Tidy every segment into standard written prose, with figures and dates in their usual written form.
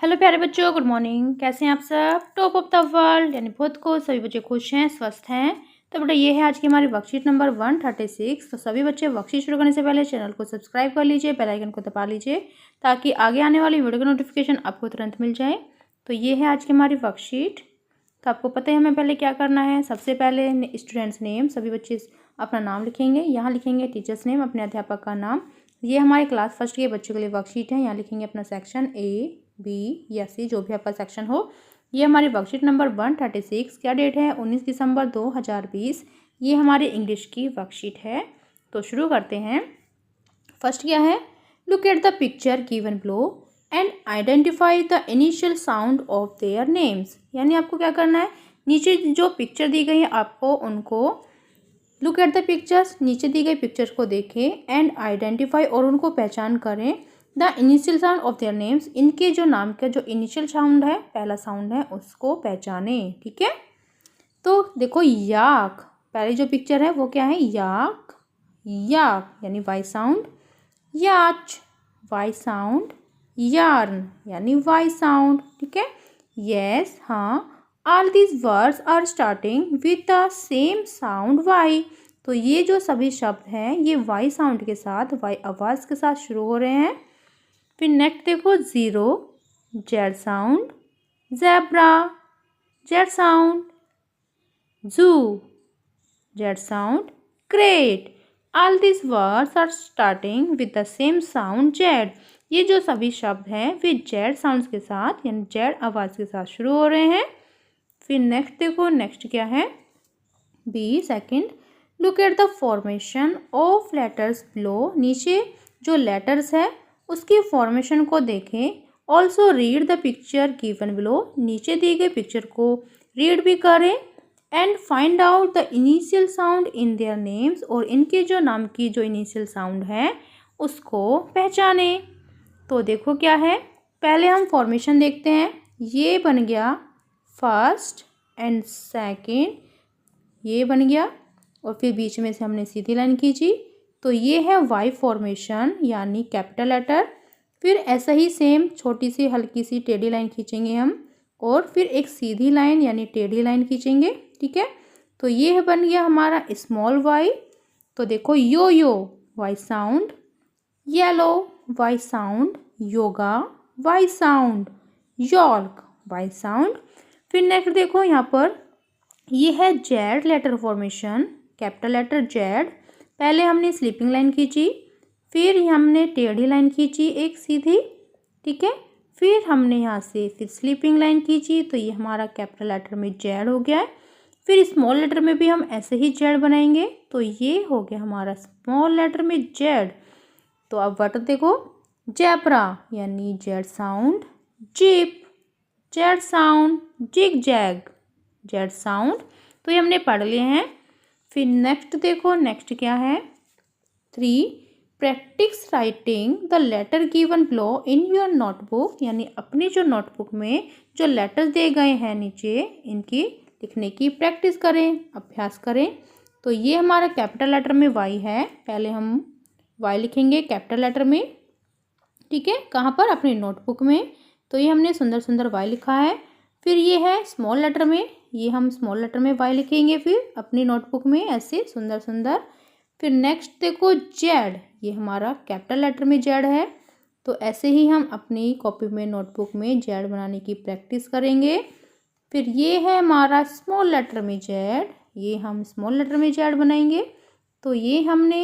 Hello प्यारे बच्चों, good morning. कैसे हैं आप सब? टॉप ऑफ द वर्ल्ड यानी बहुत को सभी बच्चे खुश हैं, स्वस्थ हैं। तो बेटा ये है आज की हमारी वर्कशीट नंबर 136। तो सभी बच्चे वर्कशीट शुरू करने से पहले चैनल को सब्सक्राइब कर लीजिए, बेल आइकन को दबा लीजिए ताकि आगे आने वाली वीडियो का नोटिफिकेशन आपको तुरंत मिल जाए। तो ये है आज की हमारी वर्कशीट। तो आपको पता है हमें पहले क्या करना है। सबसे पहले स्टूडेंट्स नेम, सभी बच्चे अपना नाम लिखेंगे। यहाँ लिखेंगे टीचर्स नेम, अपने अध्यापक का नाम। ये हमारे क्लास फर्स्ट के बच्चों के लिए वर्कशीट है। यहाँ लिखेंगे अपना सेक्शन A, B या C, जो भी आपका सेक्शन हो। ये हमारी वर्कशीट नंबर 136। क्या डेट है? 19 दिसंबर 2020। ये हमारी इंग्लिश की वर्कशीट है। तो शुरू करते हैं। फर्स्ट क्या है? Look at the picture given below and identify the initial sound of their names. यानी आपको क्या करना है, नीचे जो पिक्चर दी गई है आपको उनको लुक एट द पिक्चर्स, नीचे दी गई पिक्चर्स को देखें एंड आइडेंटिफाई और उनको पहचान करें the initial sound of their names, इनके जो नाम का जो इनिशियल साउंड है, पहला साउंड है, उसको पहचाने। ठीक है। तो देखो याक, पहली जो पिक्चर है वो क्या है? याक, याक यानी Y sound. Yacht, Y sound. Yarn यानी वाई साउंड। ठीक है। यस, हाँ। All these words are starting with the same sound Y. तो ये जो सभी शब्द हैं ये वाई साउंड के साथ, वाई आवाज़ के साथ शुरू हो रहे हैं। फिर नेक्स्ट देखो, zero, Z sound. Zebra, Z sound. Zoo, Z sound. Great. All this words are starting with the same sound Z. ये जो सभी शब्द हैं वे जेड साउंड्स के साथ यानी जेड आवाज़ के साथ शुरू हो रहे हैं। फिर नेक्स्ट देखो, नेक्स्ट क्या है? B, second. Look at the formation of letters below. नीचे जो लेटर्स है उसकी फॉर्मेशन को देखें। Also read the picture given below. नीचे दी गई पिक्चर को रीड भी करें and find out the initial sound in their names. और इनके जो नाम की जो इनिशियल साउंड है उसको पहचाने। तो देखो क्या है, पहले हम फॉर्मेशन देखते हैं। ये बन गया फर्स्ट एंड सेकंड, ये बन गया और फिर बीच में से हमने सीधी लाइन खींची तो ये है वाई फॉर्मेशन यानी कैपिटल लेटर। फिर ऐसा ही सेम छोटी सी हल्की सी टेढ़ी लाइन खींचेंगे हम और फिर एक सीधी लाइन यानी टेढ़ी लाइन खींचेंगे। ठीक है। तो ये बन गया हमारा स्मॉल वाई। तो देखो yo yo, Y sound. Yellow, Y sound. Yoga, Y sound. York, Y sound. फिर नेक्स्ट देखो यहाँ पर ये है Z letter formation, capital letter Z. पहले हमने स्लीपिंग लाइन खींची, फिर हमने टेढ़ी लाइन खींची एक सीधी। ठीक है। फिर हमने यहाँ से फिर स्लीपिंग लाइन खींची तो ये हमारा कैपिटल लेटर में जेड हो गया है। फिर स्मॉल लेटर में भी हम ऐसे ही जेड बनाएंगे तो ये हो गया हमारा स्मॉल लेटर में जेड। तो अब वर्ड देखो, जेब्रा यानी Z sound. Zip, Z sound. Zig zag, Z sound. तो ये हमने पढ़ लिए हैं। फिर नेक्स्ट देखो, नेक्स्ट क्या है? 3, practice writing the letter given below in your notebook. यानी अपनी जो नोटबुक में जो लेटर्स दिए गए हैं नीचे इनकी लिखने की प्रैक्टिस करें, अभ्यास करें। तो ये हमारा कैपिटल लेटर में वाई है। पहले हम वाई लिखेंगे कैपिटल लेटर में। ठीक है। कहाँ पर? अपनी नोटबुक में। तो ये हमने सुंदर सुंदर वाई लिखा है। फिर ये है स्मॉल लेटर में, ये हम स्मॉल लेटर में वाई लिखेंगे फिर अपनी नोटबुक में ऐसे सुंदर सुंदर। फिर नेक्स्ट देखो जेड, ये हमारा कैपिटल लेटर में जेड है। तो ऐसे ही हम अपनी कॉपी में नोटबुक में जेड बनाने की प्रैक्टिस करेंगे। फिर ये है हमारा स्मॉल लेटर में जेड, ये हम स्मॉल लेटर में जेड बनाएंगे। तो ये हमने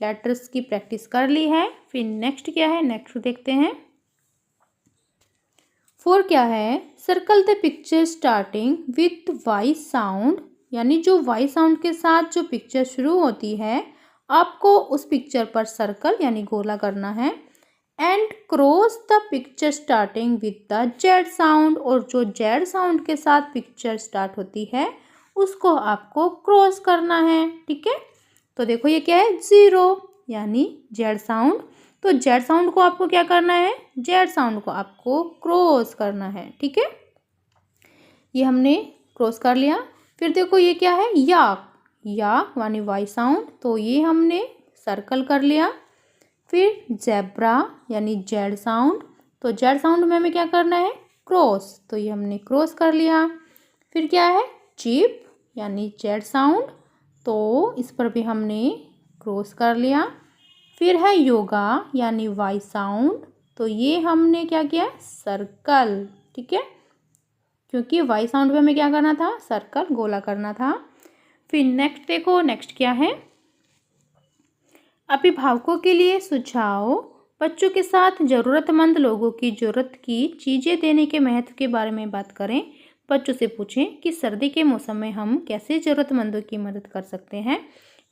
लेटर्स की प्रैक्टिस कर ली है। फिर नेक्स्ट क्या है? नेक्स्ट देखते हैं। 4 क्या है? Circle the picture starting with Y sound. यानी जो वाई साउंड के साथ जो पिक्चर शुरू होती है आपको उस पिक्चर पर सर्कल यानी गोला करना है। And cross the picture starting with the Z sound. और जो जेड साउंड के साथ पिक्चर स्टार्ट होती है उसको आपको क्रॉस करना है। ठीक है। तो देखो ये क्या है? ज़ीरो यानी जेड साउंड। तो जेड साउंड को आपको क्या करना है? जेड साउंड को आपको क्रॉस करना है। ठीक है। ये हमने क्रॉस कर लिया। फिर देखो ये क्या है? याक, याक यानी वाई साउंड। तो ये हमने सर्कल कर लिया। फिर जेब्रा यानी जेड साउंड। तो जेड साउंड में हमें क्या करना है, क्रॉस, तो ये हमने क्रॉस कर लिया। फिर क्या है, चिप यानी जेड साउंड, तो इस पर भी हमने क्रॉस कर लिया। फिर है योगा यानी वाई साउंड, तो ये हमने क्या किया, सर्कल, ठीक है, क्योंकि वाई साउंड पे हमें क्या करना था, सर्कल, गोला करना था। फिर नेक्स्ट देखो, नेक्स्ट क्या है, अभिभावकों के लिए सुझाव, बच्चों के साथ ज़रूरतमंद लोगों की ज़रूरत की चीज़ें देने के महत्व के बारे में बात करें। बच्चों से पूछें कि सर्दी के मौसम में हम कैसे ज़रूरतमंदों की मदद कर सकते हैं।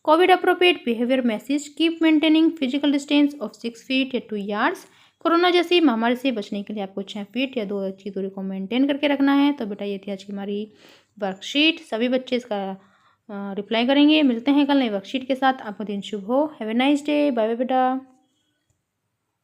Covid appropriate behaviour message, keep maintaining physical distance of 6 feet या 2 यार्ड्स। कोरोना जैसी महामारी से बचने के लिए आपको 6 फीट या 2 गज की दूरी को मेंटेन करके रखना है। तो बेटा ये थी आज की हमारी वर्कशीट, सभी बच्चे इसका रिप्लाई करेंगे। मिलते हैं कल नई वर्कशीट के साथ, आपका दिन शुभ हो। Have a nice day, bye bye बेटा।